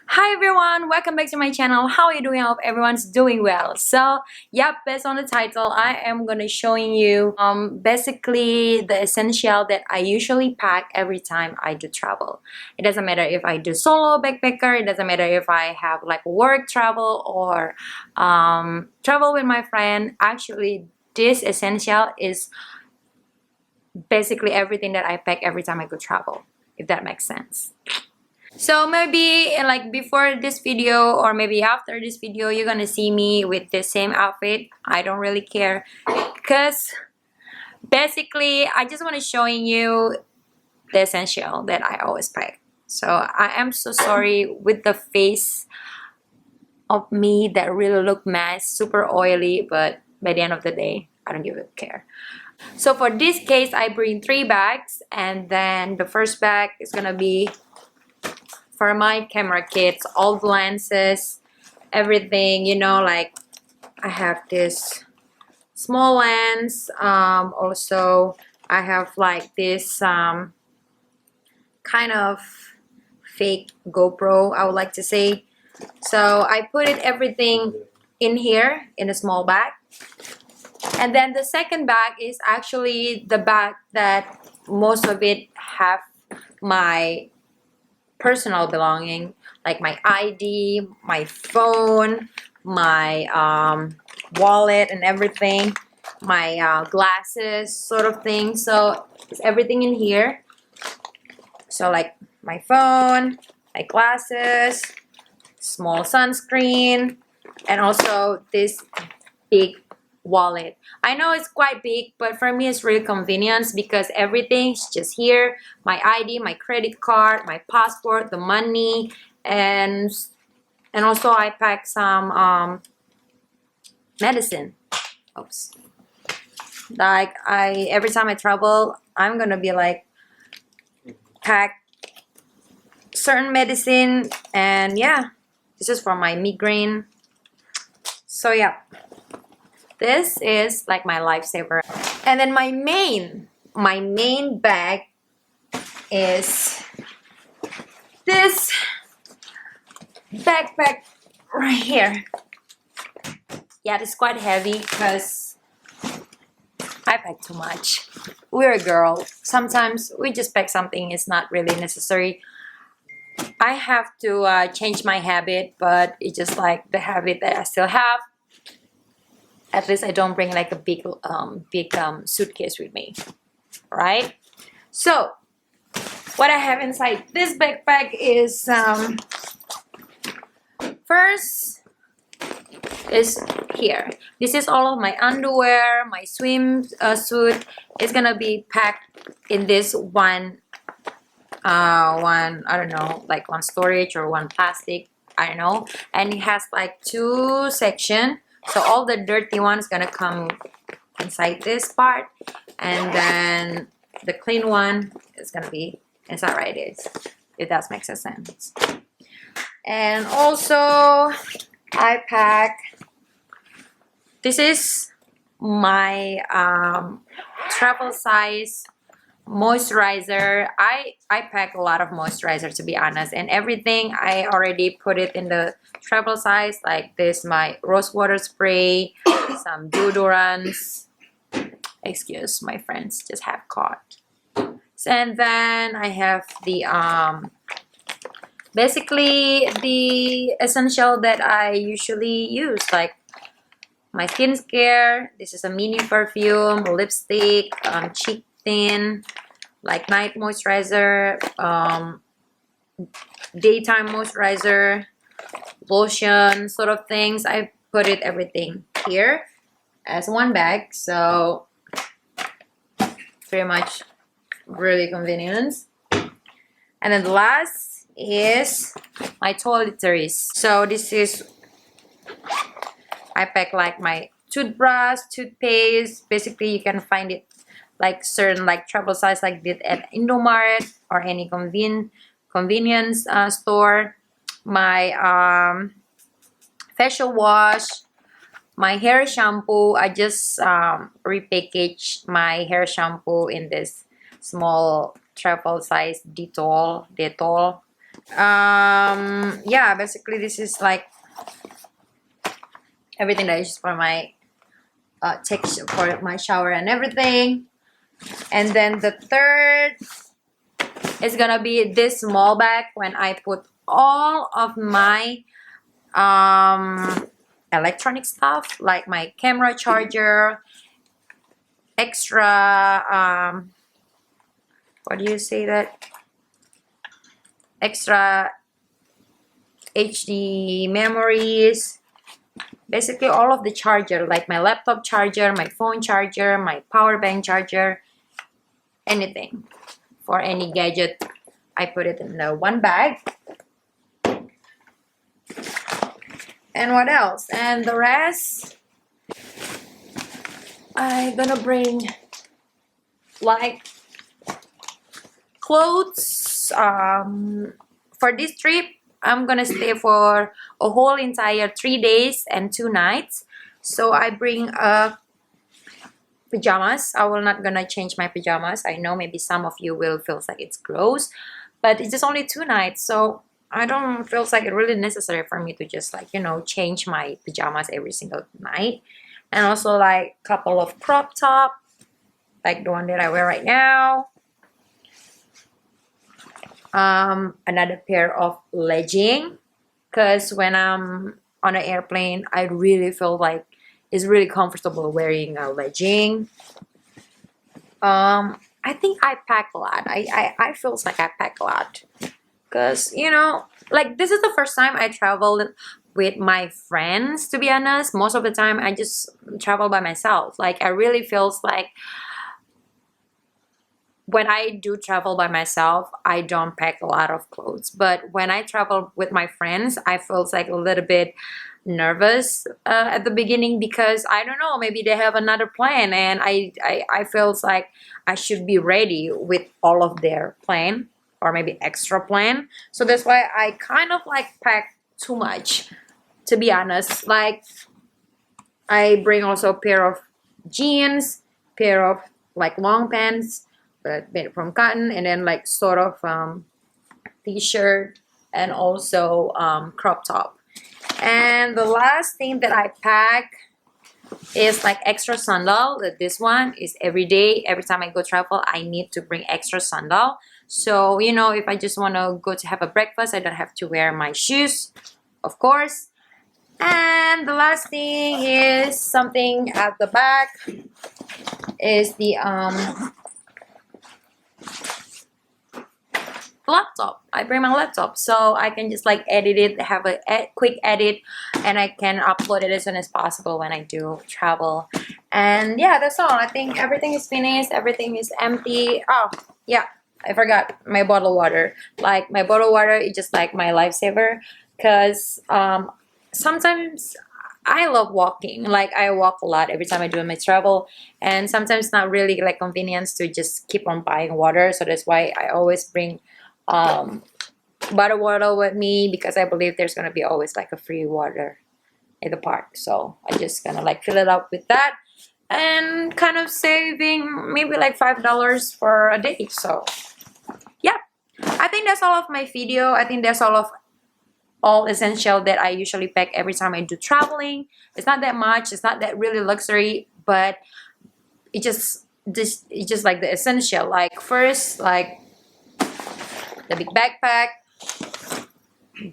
Hi everyone, welcome back to my channel. How are you doing? I hope everyone's doing well. So yep, based on the title, I am gonna showing you basically the essential that I usually pack every time I do travel. It doesn't matter if I do solo backpacker, it doesn't matter if I have like work travel or travel with my friend. Actually, this essential is basically everything that I pack every time I go travel, if that makes sense. So maybe like before this video or maybe after this video, you're gonna see me with the same outfit. I don't really care because basically I just want to showing you the essential that I always pack. So I am so sorry with the face of me that really look mess, super oily, but by the end of the day, I don't give a care. So for this case, I bring 3 bags, and then the first bag is gonna be for my camera kits, all the lenses, everything, like I have this small lens. Also I have like this kind of fake GoPro, I would like to say. So I put it everything in here in a small bag. And then the second bag is actually the bag that most of it have my personal belonging, like my ID, my phone, my wallet and everything, my glasses sort of thing. So it's everything in here. So like my phone, my glasses, small sunscreen, and also this big wallet. I know it's quite big, but for me it's really convenience because everything's just here. My ID, my credit card, my passport, the money, and also I pack some medicine. Oops. Like every time I travel, I'm gonna be like pack certain medicine, and yeah, this is for my migraine. So yeah, this is like my lifesaver. And then my main bag is this backpack right here. Yeah, it's quite heavy because I pack too much. We're a girl. Sometimes we just pack something is not really necessary. I have to change my habit, but it's just like the habit that I still have. At least I don't bring like a big suitcase with me, right? So what I have inside this backpack is first is here. This is all of my underwear, my swim suit is gonna be packed in this one I don't know, like one storage or one plastic, I don't know. And it has like 2 sections, so all the dirty ones gonna come inside this part, and then the clean one is gonna be inside right there, if that makes sense. And also I pack, this is my travel size moisturizer. I pack a lot of moisturizer, to be honest, and everything I already put it in the travel size, like this, my rose water spray, some deodorants. Excuse my friends, just have caught. And then I have the basically the essential that I usually use, like my skincare. This is a mini perfume, lipstick, cheek tint, like night moisturizer, daytime moisturizer, lotion sort of things. I put it everything here as one bag, so pretty much really convenient. And then the last is my toiletries. So this is, I pack like my toothbrush, toothpaste. Basically you can find it like certain like travel size like this at Indomart or any convenience store. My facial wash, my hair shampoo. I just repackaged my hair shampoo in this small travel size Dettol. Yeah, basically this is like everything that I use for my for my shower and everything. And then the third is gonna be this small bag when I put all of my electronic stuff like my camera charger, extra what do you say that, extra HD memories, basically all of the charger, like my laptop charger, my phone charger, my power bank charger, anything for any gadget. I put it in the one bag. And what else? And the rest I'm gonna bring like clothes. For this trip I'm gonna stay for a whole entire 3 days and 2 nights, so I bring pajamas. I will not gonna change my pajamas. I know maybe some of you will feel like it's gross, but it's just only 2 nights, so I don't feel like it really necessary for me to just like, you know, change my pajamas every single night. And also like couple of crop top like the one that I wear right now. Another pair of legging, because when I'm on an airplane I really feel like it's really comfortable wearing a legging. I think I pack a lot. I feel like I pack a lot because, you know, like this is the first time I traveled with my friends, to be honest. Most of the time I just travel by myself. Like I really feels like when I do travel by myself, I don't pack a lot of clothes. But when I travel with my friends, I feel like a little bit nervous at the beginning, because I don't know, maybe they have another plan, and I feel like I should be ready with all of their plan or maybe extra plan. So that's why I kind of like pack too much, to be honest. Like I bring also a pair of jeans, pair of like long pants but made from cotton, and then like sort of t-shirt, and also crop top. And the last thing that I pack is like extra sandal. This one is every day, every time I go travel I need to bring extra sandal, so you know, if I just want to go to have a breakfast I don't have to wear my shoes, of course. And the last thing is something at the back is the laptop. I bring my laptop so I can just like edit it, have a quick edit, and I can upload it as soon as possible when I do travel. And yeah, that's all. I think everything is finished, everything is empty. Oh yeah, I forgot my bottled water. Like my bottled water is just like my lifesaver, because sometimes I love walking. Like I walk a lot every time I do my travel, and sometimes not really like convenience to just keep on buying water. So that's why I always bring um, bottled water with me, because I believe there's gonna be always like a free water in the park. So I just gonna like fill it up with that, and kind of saving maybe like $5 for a day. So yeah, I think that's all of my video. I think that's all essential that I usually pack every time I do traveling. It's not that much, it's not that really luxury, but it's just like the essential. Like first, like the big backpack,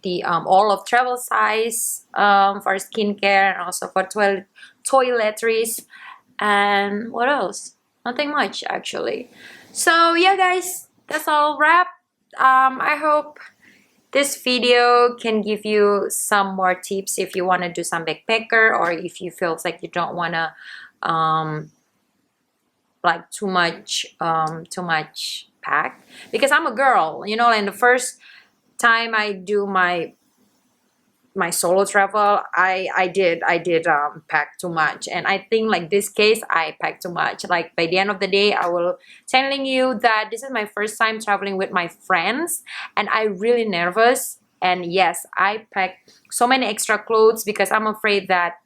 the all of travel size for skincare, and also for toiletries, and what else? Nothing much actually. So yeah guys, that's all wrap. I hope this video can give you some more tips if you want to do some backpacker, or if you feel like you don't want to like too much pack, because I'm a girl, you know, and the first time I do my solo travel, I did pack too much, and I think like this case I packed too much. Like by the end of the day I will telling you that this is my first time traveling with my friends, and I really nervous. And yes, I packed so many extra clothes because I'm afraid that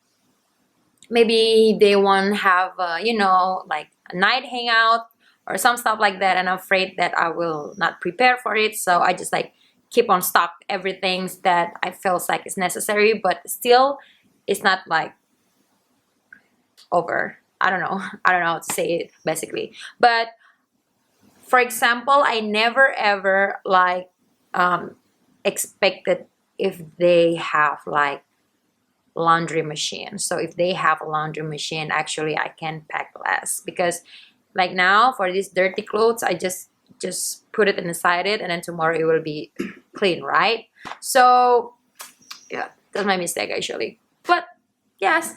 maybe they won't have you know, like a night hangout or some stuff like that, and I'm afraid that I will not prepare for it. So I just like keep on stock everything that I feels like is necessary, but still it's not like over. I don't know how to say it basically. But for example, I never ever like expected if they have like laundry machine. So if they have a laundry machine, actually I can pack less, because like now for these dirty clothes, I just put it inside it, and then tomorrow it will be clean, right? So yeah, that's my mistake actually. But yes,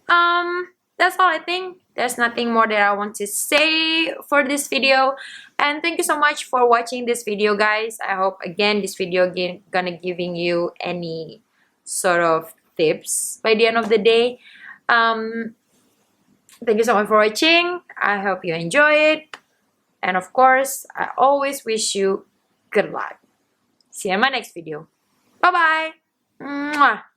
that's all. I think there's nothing more that I want to say for this video, and thank you so much for watching this video, guys. I hope again this video gonna giving you any sort of tips by the end of the day. Thank you so much for watching. I hope you enjoy it, and of course I always wish you good luck. See you in my next video. Bye bye. Mwah.